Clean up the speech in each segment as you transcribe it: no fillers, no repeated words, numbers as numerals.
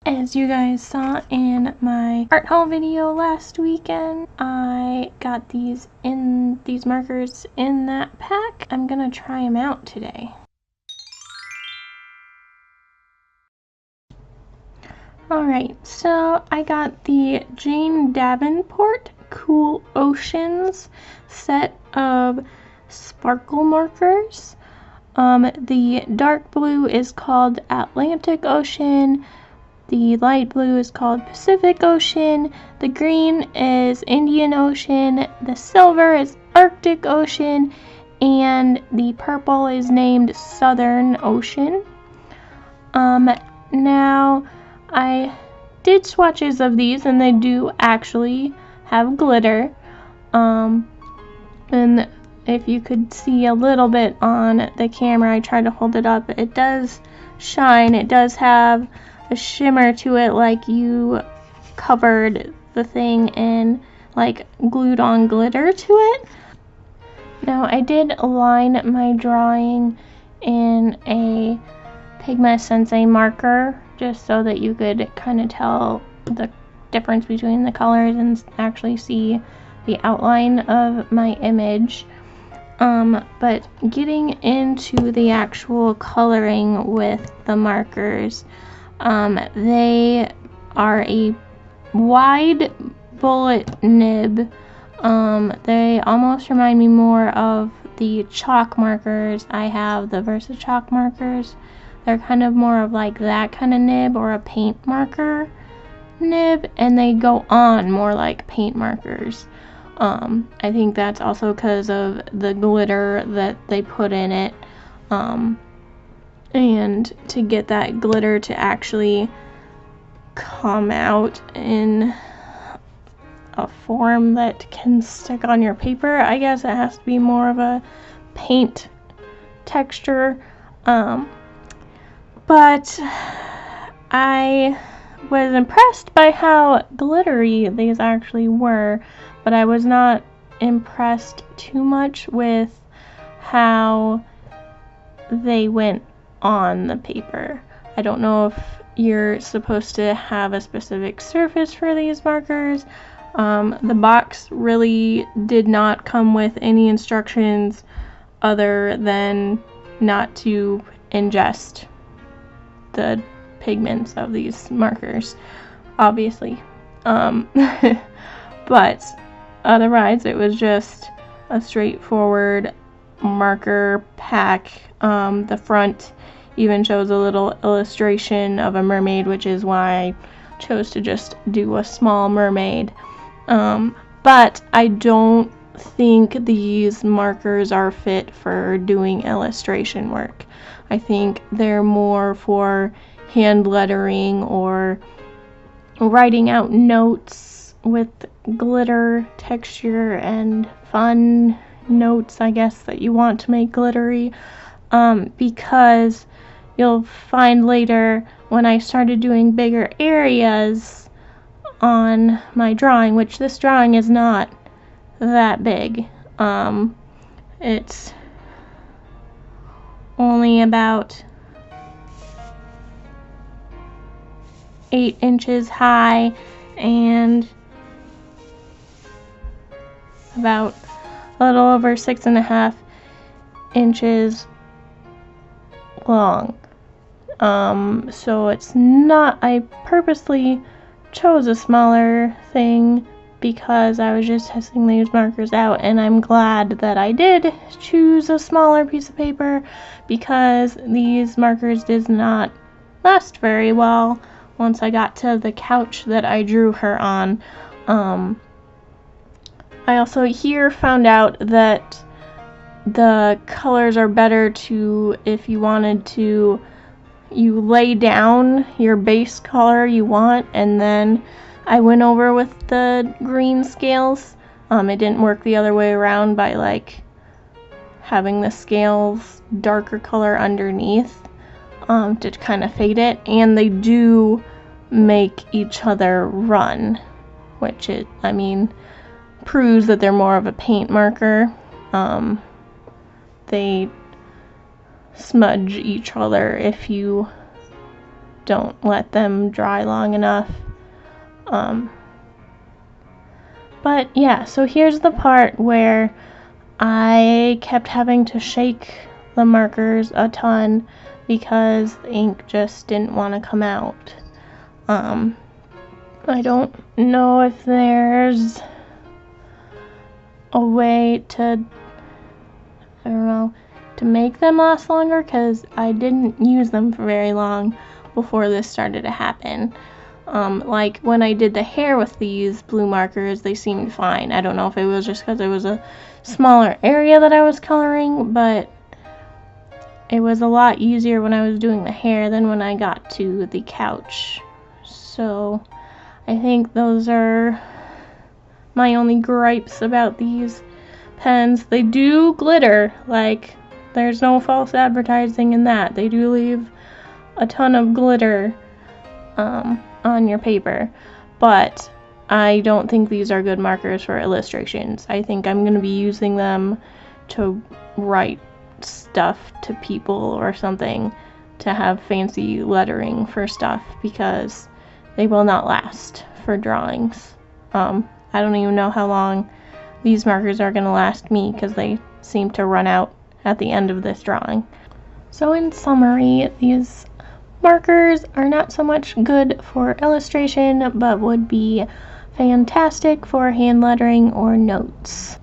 As you guys saw in my art haul video last weekend, I got these markers in that pack. I'm gonna try them out today. Alright, so I got the Jane Davenport Cool Oceans set of sparkle markers. The dark blue is called Atlantic Ocean. The light blue is called Pacific Ocean, the green is Indian Ocean, the silver is Arctic Ocean, and the purple is named Southern Ocean. Now, I did swatches of these, and they do actually have glitter. And if you could see a little bit on the camera, I tried to hold it up, it does shine, it does have a shimmer to it, like you covered the thing in like glued on glitter to it. Now I did line my drawing in a Pigma Sensei marker just so that you could kind of tell the difference between the colors and actually see the outline of my image. But getting into the actual coloring with the markers, they are a wide bullet nib. They almost remind me more of the chalk markers. I have the Versa chalk markers. They're kind of more of like that kind of nib, or a paint marker nib, and they go on more like paint markers. I think that's also because of the glitter that they put in it. And to get that glitter to actually come out in a form that can stick on your paper, I guess it has to be more of a paint texture. But I was impressed by how glittery these actually were, but I was not impressed too much with how they went on the paper. I don't know if you're supposed to have a specific surface for these markers. The box really did not come with any instructions other than not to ingest the pigments of these markers, obviously. But otherwise it was just a straightforward marker pack. The front even shows a little illustration of a mermaid, which is why I chose to just do a small mermaid. But I don't think these markers are fit for doing illustration work. I think they're more for hand lettering or writing out notes with glitter texture and fun notes, I guess, that you want to make glittery. Because you'll find later when I started doing bigger areas on my drawing, which this drawing is not that big. It's only about 8 inches high and about a little over 6.5 inches long. So it's not, I purposely chose a smaller thing because I was just testing these markers out, and I'm glad that I did choose a smaller piece of paper because these markers did not last very well once I got to the couch that I drew her on. I also here found out that the colors are better to, if you wanted to, you lay down your base color you want, and then I went over with the green scales. It didn't work the other way around by like having the scales darker color underneath to kind of fade it, and they do make each other run, which proves that they're more of a paint marker. They smudge each other if you don't let them dry long enough. But yeah, so here's the part where I kept having to shake the markers a ton because the ink just didn't want to come out. I don't know if there's a way to, I don't know, to make them last longer, because I didn't use them for very long before this started to happen. Like when I did the hair with these blue markers, they seemed fine. I don't know if it was just because it was a smaller area that I was coloring, but it was a lot easier when I was doing the hair than when I got to the couch. So I think those are my only gripes about these pens. They do glitter, like there's no false advertising in that. They do leave a ton of glitter on your paper, but I don't think these are good markers for illustrations. I think I'm going to be using them to write stuff to people or something, to have fancy lettering for stuff, because they will not last for drawings. I don't even know how long these markers are going to last me, because they seem to run out at the end of this drawing. So in summary, these markers are not so much good for illustration, but would be fantastic for hand lettering or notes.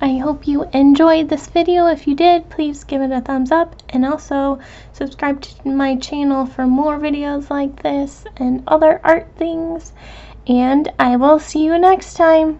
I hope you enjoyed this video. If you did, please give it a thumbs up, and also subscribe to my channel for more videos like this and other art things, and I will see you next time.